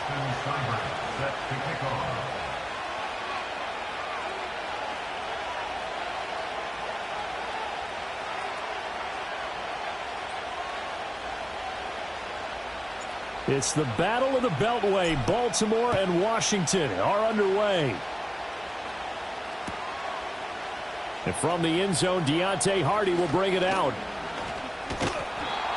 Set to kick off. It's the Battle of the Beltway. Baltimore and Washington are underway. And from the end zone, Deontay Hardy will bring it out.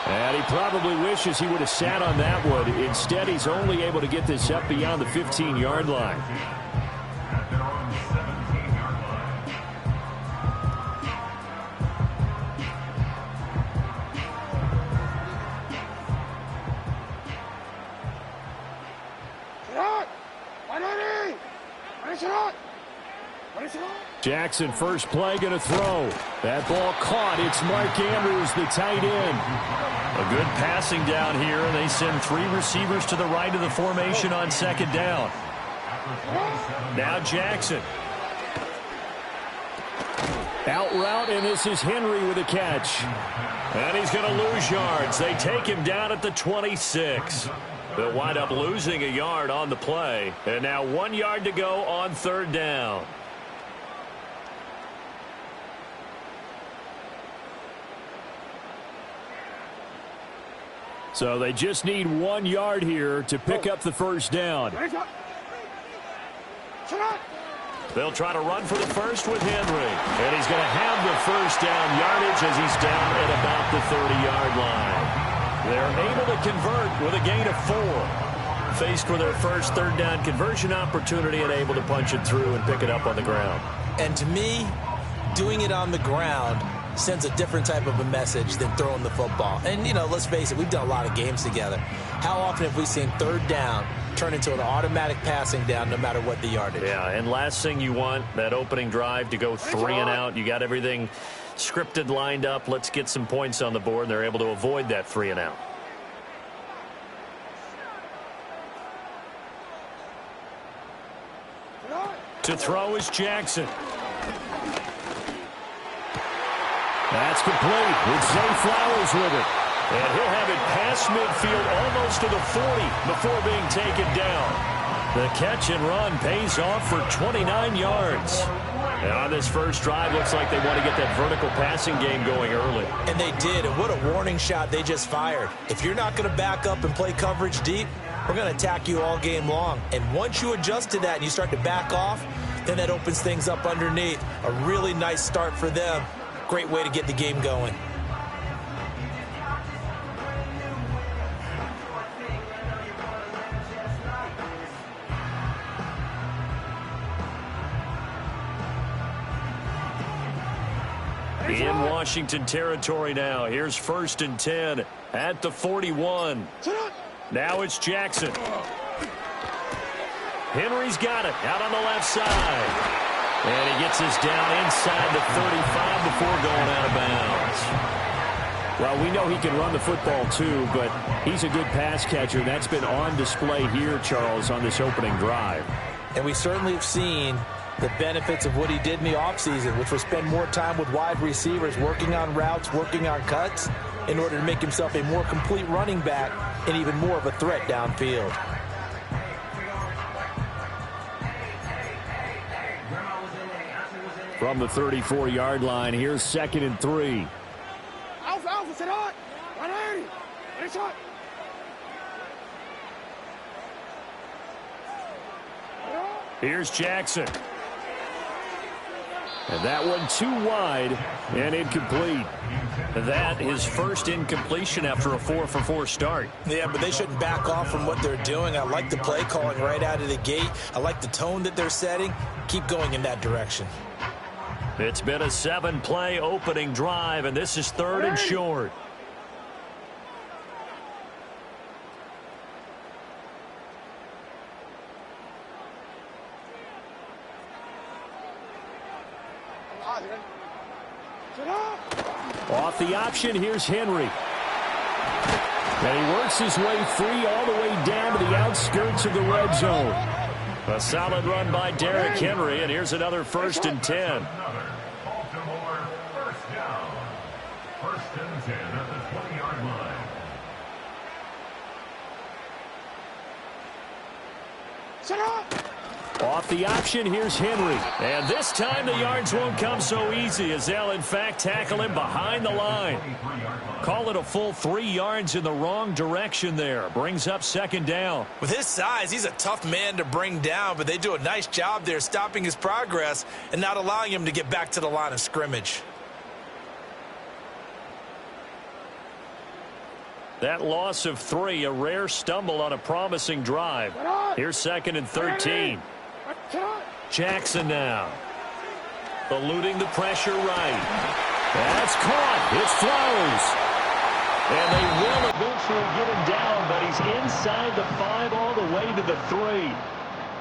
And he probably wishes he would have sat on that one. Instead, he's only able to get this up beyond the 15-yard line. Jackson, first play, going to throw. That ball caught. It's Mark Andrews, the tight end. A good passing down here. They send three receivers to the right of the formation on second down. Now Jackson. Out route, and this is Henry with a catch. And he's going to lose yards. They take him down at the 26. They'll wind up losing a yard on the play. And now 1 yard to go on third down. So they just need 1 yard here to pick up the first down. They'll try to run for the first with Henry. And he's going to have the first down yardage as he's down at about the 30-yard line. They're able to convert with a gain of 4. Faced with their first third down conversion opportunity and able to punch it through and pick it up on the ground. And to me, doing it on the ground sends a different type of a message than throwing the football. And, you know, let's face it, we've done a lot of games together. How often have we seen third down turn into an automatic passing down no matter what the yardage? Yeah, and last thing you want, that opening drive to go 3 and out. You got everything scripted, lined up. Let's get some points on the board, and they're able to avoid that 3 and out. To throw is Jackson. That's complete. It's Zay Flowers with it. And he'll have it past midfield almost to the 40 before being taken down. The catch and run pays off for 29 yards. And on this first drive, looks like they want to get that vertical passing game going early. And they did, and what a warning shot they just fired. If you're not going to back up and play coverage deep, we're going to attack you all game long. And once you adjust to that and you start to back off, then that opens things up underneath. A really nice start for them. Great way to get the game going. In Washington territory now. Here's 1st and 10 at the 41. Now it's Jackson. Henry's got it out on the left side. And he gets us down inside the 35 before going out of bounds. Well, we know he can run the football too, but he's a good pass catcher. That's been on display here, Charles, on this opening drive. And we certainly have seen the benefits of what he did in the offseason, which was spend more time with wide receivers, working on routes, working on cuts, in order to make himself a more complete running back and even more of a threat downfield. From the 34-yard line, here's 2nd and 3. Here's Jackson. And that one too wide and incomplete. That his first incompletion after a 4-for-4 start. Yeah, but they shouldn't back off from what they're doing. I like the play calling right out of the gate. I like the tone that they're setting. Keep going in that direction. It's been a 7-play opening drive, and this is 3rd and short. Off the option, here's Henry. And he works his way free all the way down to the outskirts of the red zone. A solid run by Derrick Henry, and here's another 1st and 10. Baltimore first down. 1st and 10 at the 20-yard line. Off the option, here's Henry. And this time the yards won't come so easy as they'll, in fact, tackle him behind the line. Call it a full 3 yards in the wrong direction there. Brings up second down. With his size, he's a tough man to bring down, but they do a nice job there stopping his progress and not allowing him to get back to the line of scrimmage. That loss of 3, a rare stumble on a promising drive. Here's second and 13. Jackson now. Eluding the pressure right. That's caught. It throws. And they will eventually get him down, but he's inside the 5 all the way to the 3.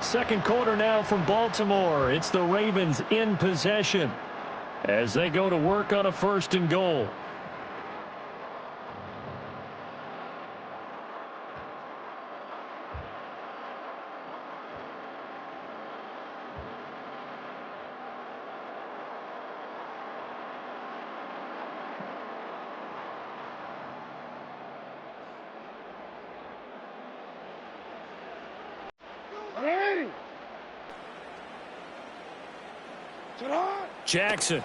Second quarter now from Baltimore. It's the Ravens in possession as they go to work on a 1st and goal. Jackson.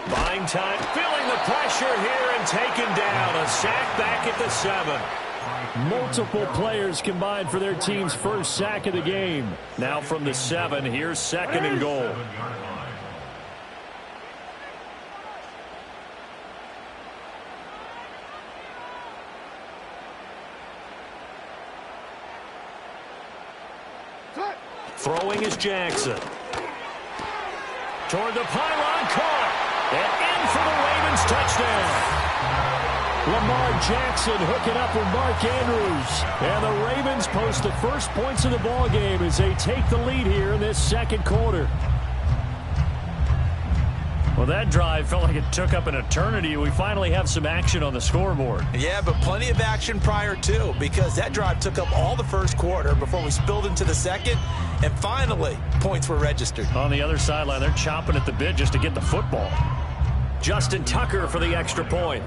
Buying time, feeling the pressure here and taken down. A sack back at the 7. Multiple players combined for their team's first sack of the game. Now from the 7, here's second and goal. Throwing is Jackson. Toward the pylon, caught. And in for the Ravens touchdown. Lamar Jackson hooking up with Mark Andrews. And the Ravens post the first points of the ballgame as they take the lead here in this second quarter. Well, that drive felt like it took up an eternity. We finally have some action on the scoreboard. Yeah, but plenty of action prior to, because that drive took up all the first quarter before we spilled into the second, and finally, points were registered. On the other sideline, they're chomping at the bit just to get the football. Justin Tucker for the extra point.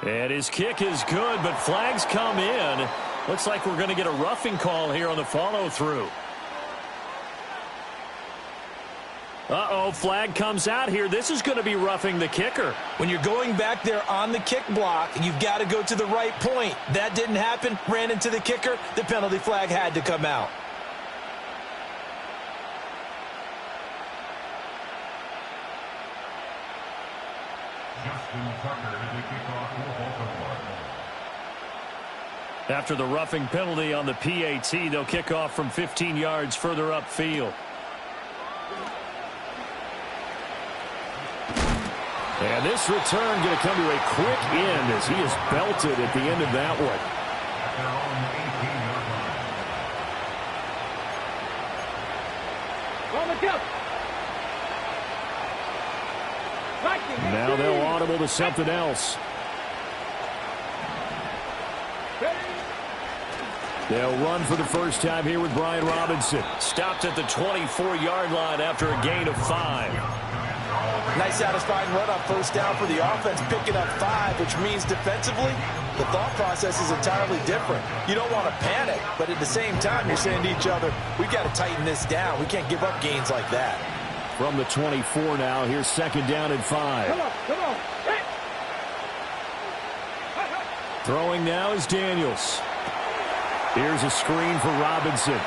And his kick is good, but flags come in. Looks like we're going to get a roughing call here on the follow-through. Uh-oh, flag comes out here. This is going to be roughing the kicker. When you're going back there on the kick block, you've got to go to the right point. That didn't happen, ran into the kicker. The penalty flag had to come out. After the roughing penalty on the PAT, they'll kick off from 15 yards further upfield. And this return going to come to a quick end as he is belted at the end of that one. Now they'll audible to something else. They'll run for the first time here with Brian Robinson. Stopped at the 24-yard line after a gain of 5. Nice satisfying run on first down for the offense, picking up 5, which means defensively, the thought process is entirely different. You don't want to panic, but at the same time, you're saying to each other, we've got to tighten this down. We can't give up gains like that. From the 24 now, here's second down and 5. Come on. Hey. Throwing now is Daniels. Here's a screen for Robinson.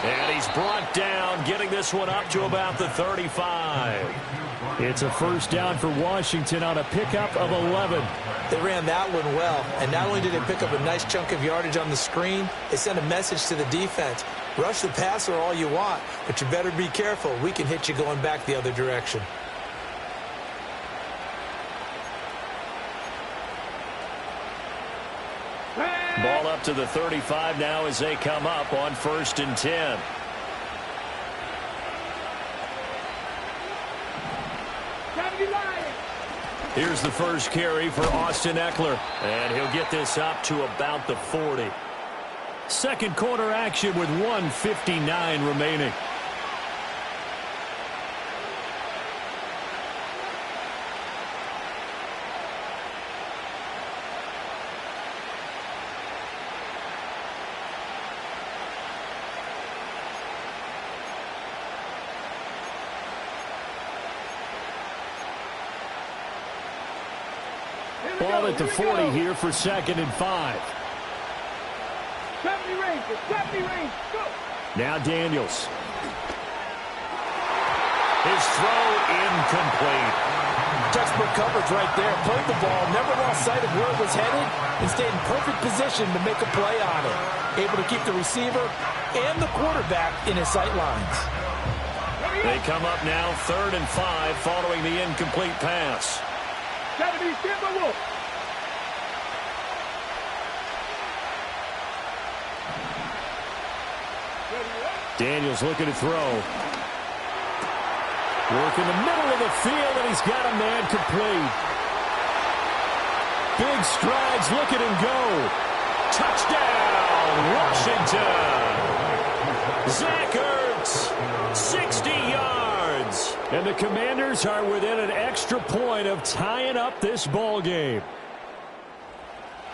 And he's brought down, getting this one up to about the 35. It's a first down for Washington on a pickup of 11. They ran that one well, and not only did they pick up a nice chunk of yardage on the screen, they sent a message to the defense. Rush the passer all you want, but you better be careful. We can hit you going back the other direction. Ball up to the 35 now as they come up on 1st and 10. Here's the first carry for Austin Eckler, and he'll get this up to about the 40. Second quarter action with 1:59 remaining. Ball at the 40 here for 2nd and 5. Now Daniels. His throw incomplete. Textbook coverage right there. Played the ball, never lost sight of where it was headed, and stayed in perfect position to make a play on it. Able to keep the receiver and the quarterback in his sight lines. They come up now 3rd and 5 following the incomplete pass. Daniels looking to throw. Work in the middle of the field, and he's got a man complete. Big strides, look at him go. Touchdown, Washington. Zach Ertz, 60 yards. And the Commanders are within an extra point of tying up this ball game.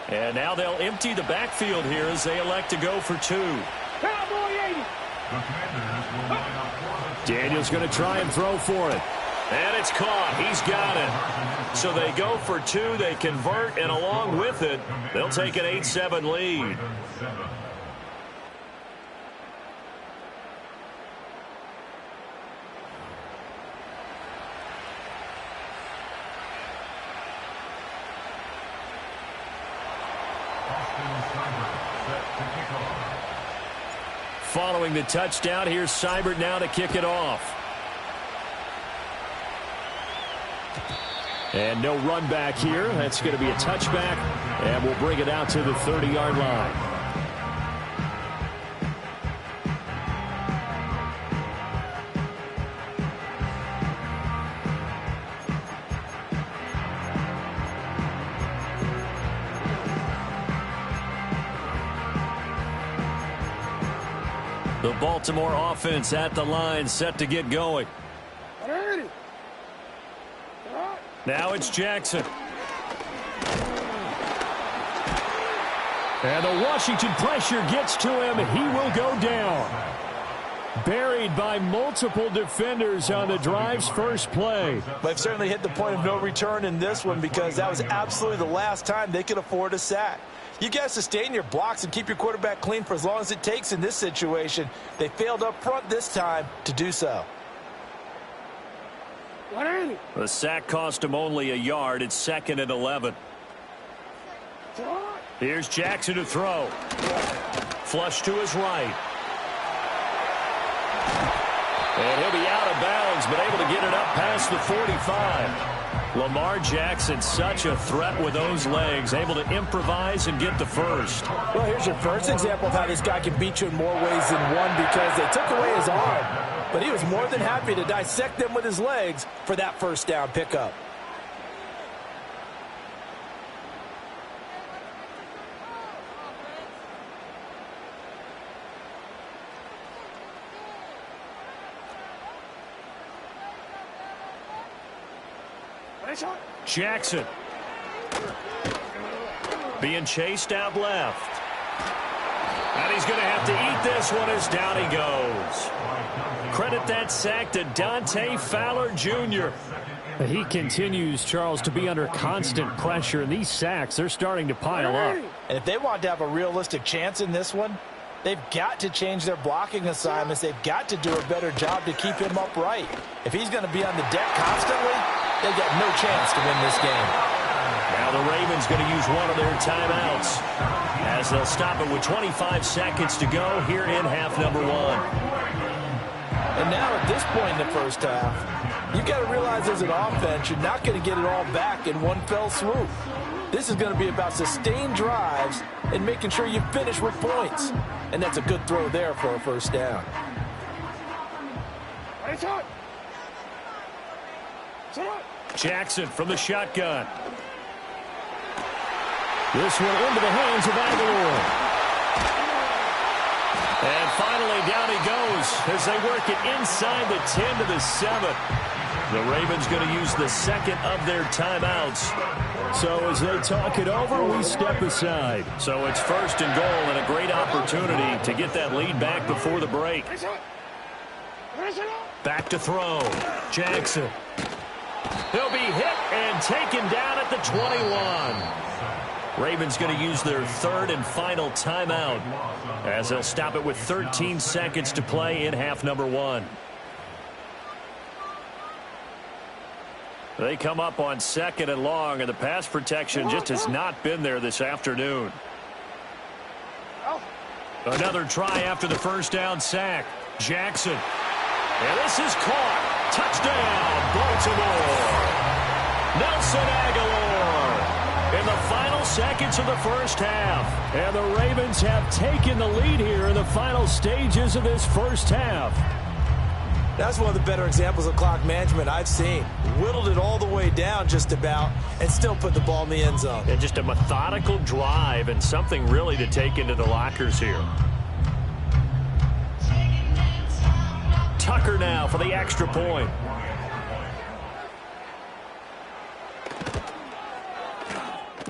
And now they'll empty the backfield here as they elect to go for 2. Daniels going to try and throw for it. And it's caught. He's got it. So they go for 2. They convert, and along with it, they'll take an 8-7 lead. Following the touchdown, here's Seibert now to kick it off. And no run back here. That's going to be a touchback, and we'll bring it out to the 30-yard line. The Baltimore offense at the line, set to get going. Now it's Jackson. And the Washington pressure gets to him. He will go down. Buried by multiple defenders on the drive's first play. They've certainly hit the point of no return in this one because that was absolutely the last time they could afford a sack. You got to sustain your blocks and keep your quarterback clean for as long as it takes in this situation. They failed up front this time to do so. The sack cost him only a yard. It's 2nd and 11. Here's Jackson to throw. Flush to his right. And he'll be out of bounds, but able to get it up past the 45. Lamar Jackson, such a threat with those legs, able to improvise and get the first. Well, here's your first example of how this guy can beat you in more ways than one because they took away his arm. But he was more than happy to dissect them with his legs for that first down pickup. Jackson being chased out left. And he's going to have to eat this one as down he goes. Credit that sack to Dante Fowler Jr. He continues, Charles, to be under constant pressure, and these sacks, they're starting to pile up. And if they want to have a realistic chance in this one, they've got to change their blocking assignments. They've got to do a better job to keep him upright. If he's going to be on the deck constantly, they've got no chance to win this game. Now the Ravens going to use one of their timeouts as they'll stop it with 25 seconds to go here in half number 1. And now at this point in the first half, you've got to realize as an offense, you're not going to get it all back in one fell swoop. This is going to be about sustained drives and making sure you finish with points. And that's a good throw there for a first down. Jackson from the shotgun. This one into the hands of Aguilar. And finally, down he goes as they work it inside the 10 to the 7. The Ravens going to use the second of their timeouts. So as they talk it over, we step aside. So it's first and goal and a great opportunity to get that lead back before the break. Back to throw. Jackson. He'll be hit and taken down at the 21. Ravens going to use their third and final timeout as they'll stop it with 13 seconds to play in half number 1. They come up on second and long, and the pass protection just has not been there this afternoon. Another try after the first down sack. Jackson. And this is caught. Touchdown, Baltimore. Nelson Aguilar in the final seconds of the first half. And the Ravens have taken the lead here in the final stages of this first half. That's one of the better examples of clock management I've seen. Whittled it all the way down just about and still put the ball in the end zone. And just a methodical drive and something really to take into the lockers here. Tucker now for the extra point.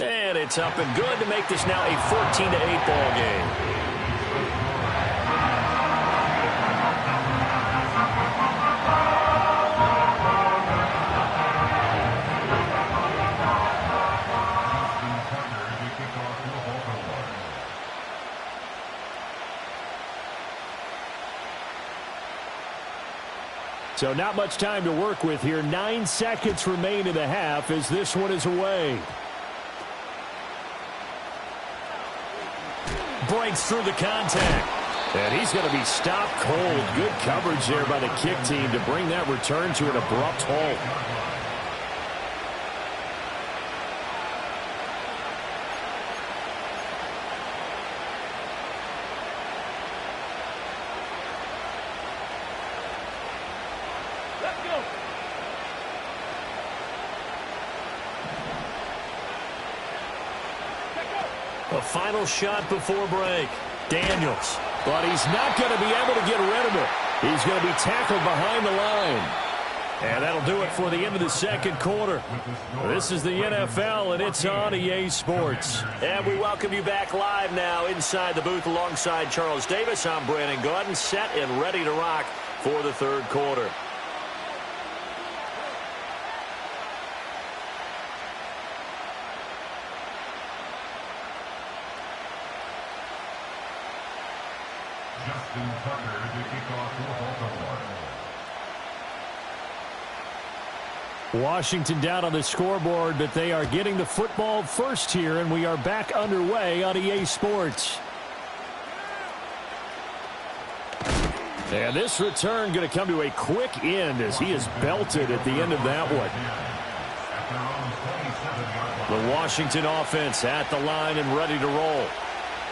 And it's up and good to make this now a 14-8 ball game. So not much time to work with here. 9 seconds remain in the half as this one is away. Breaks through the contact. And he's going to be stopped cold. Good coverage there by the kick team to bring that return to an abrupt halt. A final shot before break. Daniels. But he's not going to be able to get rid of it. He's going to be tackled behind the line. And that'll do it for the end of the second quarter. This is the NFL, and it's on EA Sports. And we welcome you back live now inside the booth alongside Charles Davis. I'm Brandon Gaudin, set and ready to rock for the third quarter. Justin Tucker to kick off for Baltimore. Washington down on the scoreboard, but they are getting the football first here, and we are back underway on EA Sports. And this return going to come to a quick end as he is belted at the end of that one. The Washington offense at the line and ready to roll.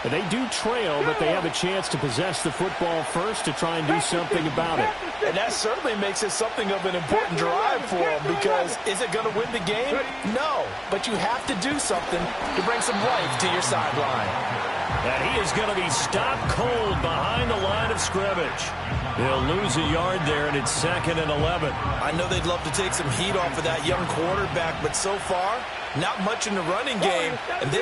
And they do trail, but they have a chance to possess the football first to try and do something about it. And that certainly makes it something of an important drive for them, because is it going to win the game? No, but you have to do something to bring some life to your sideline. And he is going to be stopped cold behind the line of scrimmage. He'll lose a yard there, and it's 2nd and 11. I know they'd love to take some heat off of that young quarterback, but so far, not much in the running game. And